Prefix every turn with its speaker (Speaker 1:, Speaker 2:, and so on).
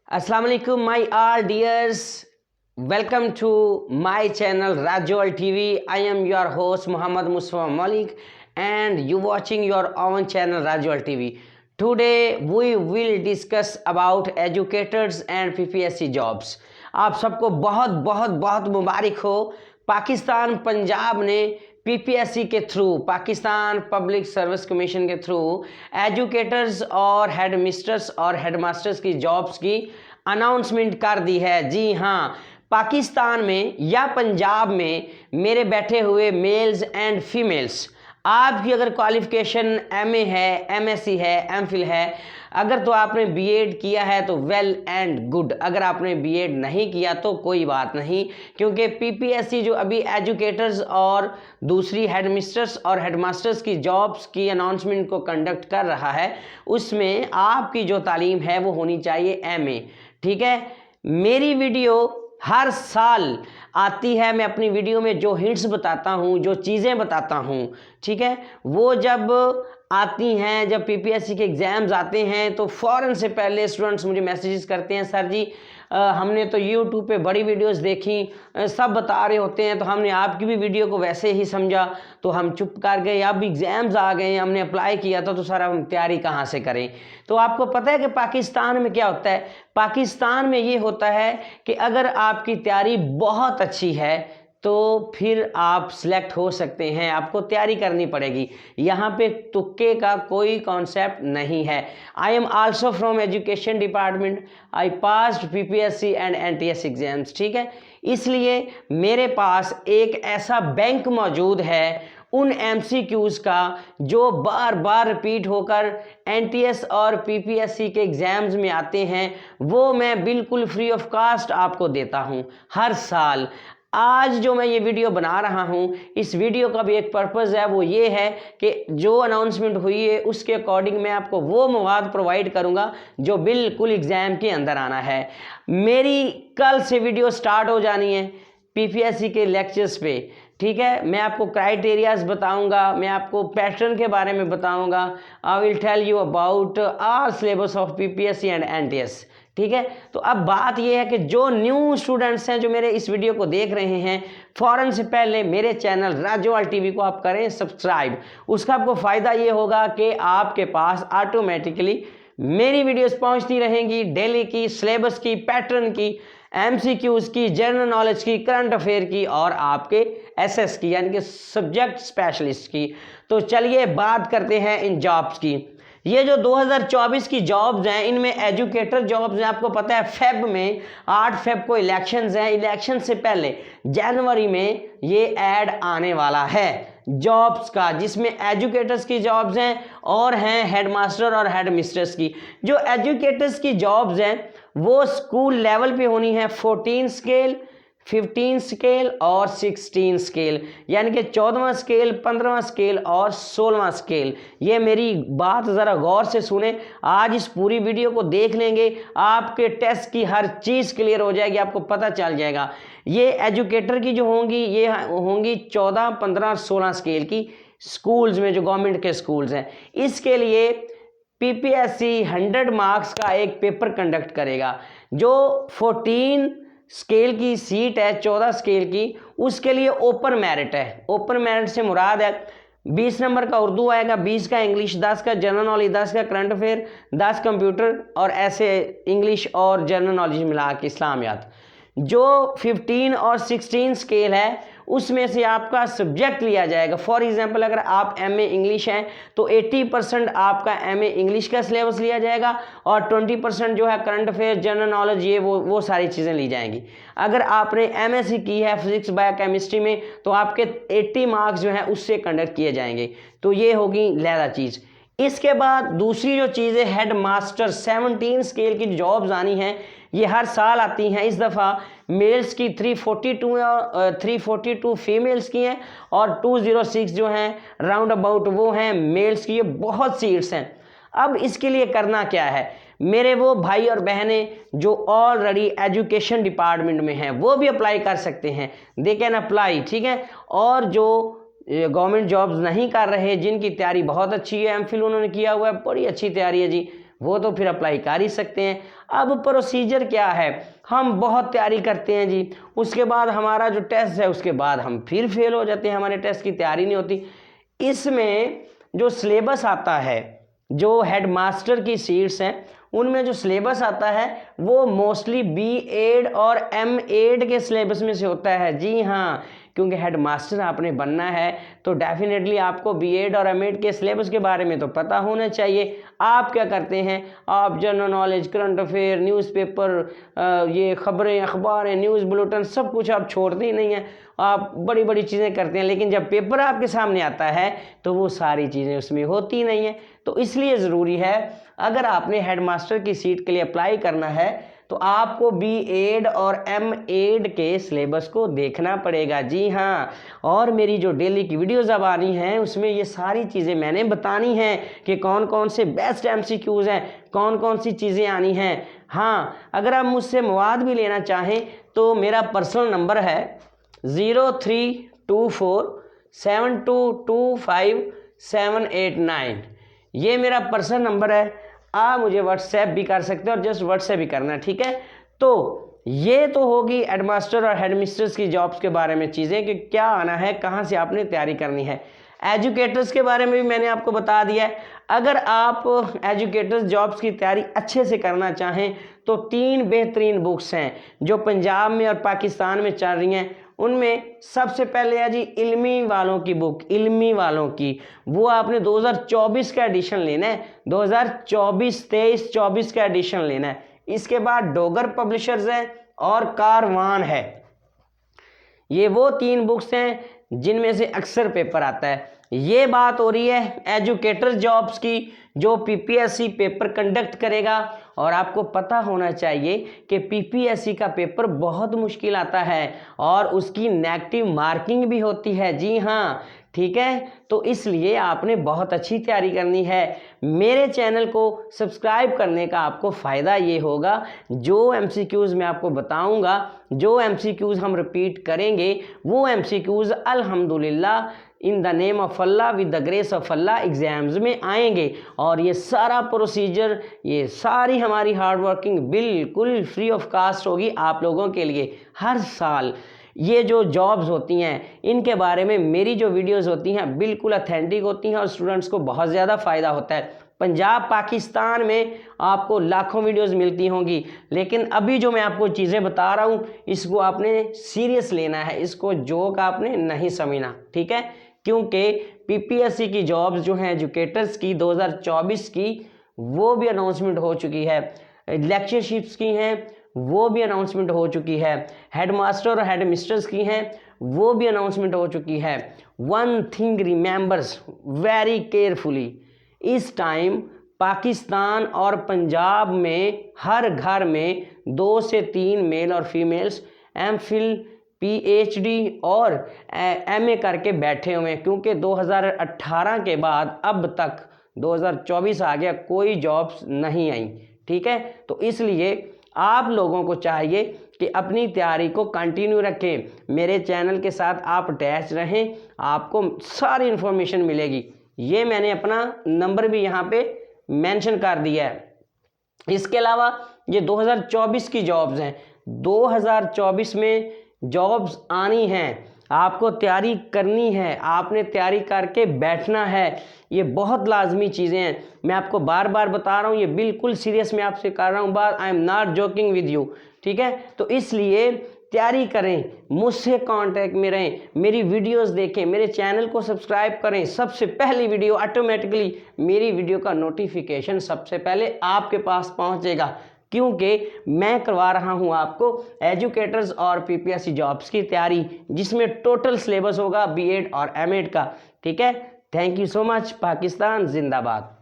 Speaker 1: Assalamu alaikum, my all dears. Welcome to my channel Rajwal TV. I am your host Muhammad Mustafa Malik, and you watching your own channel Rajwal TV. Today we will discuss about educators and PPSC jobs. आप सबको बहुत बहुत बहुत मुबारक हो। पाकिस्तान पंजाब ने PPSC के through, Pakistan public service commission के through educators और हेड मिस्टर्स और हेड मास्टर्स की जॉब्स की अनाउंसमेंट कर दी है। जी हाँ, पाकिस्तान में या पंजाब में मेरे बैठे हुए मेल्स एंड फीमेल्स, आपकी अगर क्वालिफिकेशन एमए है, एमएससी है, एमफिल है, अगर तो आपने बीएड किया है तो वेल एंड गुड। अगर आपने बीएड नहीं किया तो कोई बात नहीं, क्योंकि पीपीएससी जो अभी एजुकेटर्स और दूसरी हेड मिस्टर्स और हेड मास्टर्स की जॉब्स की अनाउंसमेंट को कंडक्ट कर रहा है, उसमें आपकी जो तालीम है वो होनी चाहिए एमए। ठीक है, मेरी वीडियो हर साल आती है। मैं अपनी वीडियो में जो हिंट्स बताता हूँ, जो चीज़ें बताता हूँ, ठीक है, वो जब आती हैं, जब पीपीएससी के एग्ज़ाम्स आते हैं तो फ़ौरन से पहले स्टूडेंट्स मुझे मैसेजेस करते हैं, सर जी हमने तो यूट्यूब पे बड़ी वीडियोस देखी, सब बता रहे होते हैं, तो हमने आपकी भी वीडियो को वैसे ही समझा, तो हम चुप कर गए। अब एग्ज़ाम्स आ गए, हमने अप्लाई किया था, तो सर हम तैयारी कहाँ से करें। तो आपको पता है कि पाकिस्तान में क्या होता है? पाकिस्तान में ये होता है कि अगर आपकी तैयारी बहुत अच्छी है तो फिर आप सिलेक्ट हो सकते हैं, आपको तैयारी करनी पड़ेगी। यहाँ पे तुक्के का कोई कॉन्सेप्ट नहीं है। I am also from education department, I passed PPSC and NTS exams. ठीक है, इसलिए मेरे पास एक ऐसा बैंक मौजूद है उन एमसीक्यूज़ का जो बार बार रिपीट होकर एनटीएस और पीपीएससी के एग्ज़ाम्स में आते हैं, वो मैं बिल्कुल फ्री ऑफ कास्ट आपको देता हूँ हर साल। आज जो मैं ये वीडियो बना रहा हूँ, इस वीडियो का भी एक पर्पज़ है, वो ये है कि जो अनाउंसमेंट हुई है उसके अकॉर्डिंग मैं आपको वो मवाद प्रोवाइड करूँगा जो बिल्कुल एग्ज़ाम के अंदर आना है। मेरी कल से वीडियो स्टार्ट हो जानी है पीपीएससी के लेक्चर्स पे। ठीक है, मैं आपको क्राइटेरियाज बताऊंगा, मैं आपको पैटर्न के बारे में बताऊंगा। I will tell you about all syllabus of PPSC and NTS. ठीक है, तो अब बात यह है कि जो न्यू स्टूडेंट्स हैं जो मेरे इस वीडियो को देख रहे हैं, फ़ौरन से पहले मेरे चैनल राजवाल टीवी को आप करें सब्सक्राइब। उसका आपको फ़ायदा ये होगा कि आपके पास ऑटोमेटिकली मेरी वीडियोस पहुंचती रहेंगी, डेली की, सिलेबस की, पैटर्न की, एमसीक्यूज़ की, जनरल नॉलेज की, करंट अफेयर की और आपके एसएस की यानी कि सब्जेक्ट स्पेशलिस्ट की। तो चलिए बात करते हैं इन जॉब्स की। ये जो 2024 की जॉब्स हैं, इनमें एजुकेटर जॉब्स हैं। आपको पता है फेब में 8 फेब को इलेक्शंस हैं, इलेक्शन से पहले जनवरी में ये ऐड आने वाला है जॉब्स का, जिसमें एजुकेटर्स की जॉब्स हैं और हैं हेडमास्टर और हेड मिस्ट्रेस की। जो एजुकेटर्स की जॉब्स हैं वो स्कूल लेवल पे होनी है, 14 स्केल, 15 स्केल और 16 स्केल, यानी कि 14वां स्केल, 15वां स्केल और 16वां स्केल। ये मेरी बात ज़रा गौर से सुने, आज इस पूरी वीडियो को देख लेंगे, आपके टेस्ट की हर चीज़ क्लियर हो जाएगी, आपको पता चल जाएगा। ये एजुकेटर की जो होंगी, ये होंगी 14, 15, 16 स्केल की स्कूल्स में, जो गवर्नमेंट के स्कूल्स हैं। इसके लिए पीपीएससी 100 मार्क्स का एक पेपर कंडक्ट करेगा। जो 14 स्केल की सीट है, 14 स्केल की, उसके लिए ओपन मेरिट है। ओपन मेरिट से मुराद है 20 नंबर का उर्दू आएगा, 20 का इंग्लिश, 10 का जनरल नॉलेज, 10 का करंट अफेयर, 10 कंप्यूटर और ऐसे इंग्लिश और जनरल नॉलेज मिला के इस्लामियात। जो 15 और 16 स्केल है उसमें से आपका सब्जेक्ट लिया जाएगा। फॉर एग्जांपल अगर आप एमए इंग्लिश हैं तो 80% आपका एमए इंग्लिश का सिलेबस लिया जाएगा और 20% जो है करंट अफेयर, जनरल नॉलेज, ये वो सारी चीज़ें ली जाएंगी। अगर आपने एमएससी की है फिजिक्स बायोकेमिस्ट्री में तो आपके 80 मार्क्स जो है उससे कंडक्ट किए जाएंगे। तो ये होगी लहदा चीज़। इसके बाद दूसरी जो चीज़ है हेड मास्टर, 17 स्केल की जॉब्स आनी हैं, ये हर साल आती हैं। इस दफ़ा मेल्स की 342 फीमेल्स की हैं और 206 जो हैं राउंड अबाउट वो हैं मेल्स की। ये बहुत सीट्स हैं। अब इसके लिए करना क्या है, मेरे वो भाई और बहनें जो ऑलरेडी एजुकेशन डिपार्टमेंट में हैं वो भी अप्लाई कर सकते हैं, दे कैन अप्लाई। ठीक है, और जो गवर्नमेंट जॉब्स नहीं कर रहे, जिनकी तैयारी बहुत अच्छी है, एमफिल उन्होंने किया हुआ है, बड़ी अच्छी तैयारी है जी, वो तो फिर अप्लाई कर ही सकते हैं। अब प्रोसीजर क्या है, हम बहुत तैयारी करते हैं जी, उसके बाद हमारा जो टेस्ट है उसके बाद हम फिर फेल हो जाते हैं, हमारे टेस्ट की तैयारी नहीं होती। इसमें जो सिलेबस आता है, जो हेड मास्टर की सीट्स हैं उनमें जो सिलेबस आता है वो मोस्टली B.Ed और M.Ed के सिलेबस में से होता है। जी हाँ, क्योंकि हेड मास्टर आपने बनना है तो डेफिनेटली आपको B.Ed और M.Ed के सिलेबस के बारे में तो पता होना चाहिए। आप क्या करते हैं, आप general knowledge, current affair, newspaper, ये खबरें, अखबारें, न्यूज़ बुलेटिन सब कुछ आप छोड़ते ही नहीं हैं, आप बड़ी बड़ी चीज़ें करते हैं, लेकिन जब पेपर आपके सामने आता है तो वो सारी चीज़ें उसमें होती नहीं हैं। तो इसलिए ज़रूरी है, अगर आपने हेड मास्टर की सीट के लिए अप्लाई करना है तो आपको B.Ed और M.Ed के सिलेबस को देखना पड़ेगा। जी हाँ, और मेरी जो डेली की वीडियोज़ अब आनी हैं उसमें ये सारी चीज़ें मैंने बतानी हैं कि कौन कौन से बेस्ट MCQs हैं, कौन कौन सी चीज़ें आनी हैं। हाँ, अगर आप मुझसे मवाद भी लेना चाहें तो मेरा पर्सनल नंबर है 03247225 ये मेरा पर्सनल नंबर है। आप मुझे व्हाट्सएप भी कर सकते हैं और जस्ट व्हाट्सएप भी करना, ठीक है। तो ये तो होगी हेडमास्टर और हेडमिस्ट्रेस की जॉब्स के बारे में चीज़ें कि क्या आना है, कहाँ से आपने तैयारी करनी है। एजुकेटर्स के बारे में भी मैंने आपको बता दिया है। अगर आप एजुकेटर्स जॉब्स की तैयारी अच्छे से करना चाहें तो 3 बेहतरीन बुक्स हैं जो पंजाब में और पाकिस्तान में चल रही हैं। उनमें सबसे पहले है जी इल्मी वालों की बुक, इल्मी वालों की, वो आपने 2024 का एडिशन लेना है, 2024, 23, 24 का एडिशन लेना है। इसके बाद डोगर पब्लिशर्स है और कारवान है। ये वो 3 बुक्स हैं जिनमें से अक्सर पेपर आता है। ये बात हो रही है एजुकेटर जॉब्स की जो PPSC पेपर कंडक्ट करेगा, और आपको पता होना चाहिए कि PPSC का पेपर बहुत मुश्किल आता है और उसकी नेगेटिव मार्किंग भी होती है। जी हाँ, ठीक है, तो इसलिए आपने बहुत अच्छी तैयारी करनी है। मेरे चैनल को सब्सक्राइब करने का आपको फ़ायदा ये होगा, जो MCQs मैं आपको बताऊंगा, जो MCQs हम रिपीट करेंगे, वो MCQs अल्हम्दुलिल्लाह in the name of Allah with the grace of Allah exams में आएंगे। और ये सारा प्रोसीजर, ये सारी हमारी हार्ड वर्किंग बिल्कुल फ्री ऑफ कास्ट होगी आप लोगों के लिए। हर साल ये जो जॉब्स होती हैं इनके बारे में मेरी जो वीडियोस होती हैं बिल्कुल ऑथेंटिक होती हैं और स्टूडेंट्स को बहुत ज़्यादा फ़ायदा होता है। पंजाब पाकिस्तान में आपको लाखों वीडियोस मिलती होंगी, लेकिन अभी जो मैं आपको चीज़ें बता रहा हूँ इसको आपने सीरियस लेना है, इसको जोक आपने नहीं समझना, ठीक है। क्योंकि PPSC की जॉब्स जो हैं एजुकेटर्स की 2024 की वो भी अनाउंसमेंट हो चुकी है, लेक्चरशिप्स की हैं वो भी अनाउंसमेंट हो चुकी है, हेडमास्टर और हेडमिस्ट्रेस की हैं वो भी अनाउंसमेंट हो चुकी है। One thing remembers very carefully, इस टाइम पाकिस्तान और पंजाब में हर घर में 2 से 3 मेल और फीमेल्स MPhil, PhD और MA करके बैठे हुए हैं, क्योंकि 2018 के बाद अब तक 2024 आ गया, कोई जॉब्स नहीं आई, ठीक है। तो इसलिए आप लोगों को चाहिए कि अपनी तैयारी को कंटिन्यू रखें, मेरे चैनल के साथ आप अटैच रहें, आपको सारी इन्फॉर्मेशन मिलेगी। ये मैंने अपना नंबर भी यहाँ पे मेंशन कर दिया है। इसके अलावा ये 2024 की जॉब्स हैं, 2024 में जॉब्स आनी हैं, आपको तैयारी करनी है, आपने तैयारी करके बैठना है। ये बहुत लाजमी चीज़ें हैं, मैं आपको बार बार बता रहा हूँ, ये बिल्कुल सीरियस मैं आपसे कर रहा हूँ बात, I am not joking with you, ठीक है। तो इसलिए तैयारी करें, मुझसे कांटेक्ट में रहें, मेरी वीडियोस देखें, मेरे चैनल को सब्सक्राइब करें। सबसे पहली वीडियो ऑटोमेटिकली मेरी वीडियो का नोटिफिकेशन सबसे पहले आपके पास पहुंचेगा, क्योंकि मैं करवा रहा हूं आपको एजुकेटर्स और PPSC जॉब्स की तैयारी, जिसमें टोटल सिलेबस होगा B.Ed और M.Ed का, ठीक है। Thank you so much. Pakistan जिंदाबाद।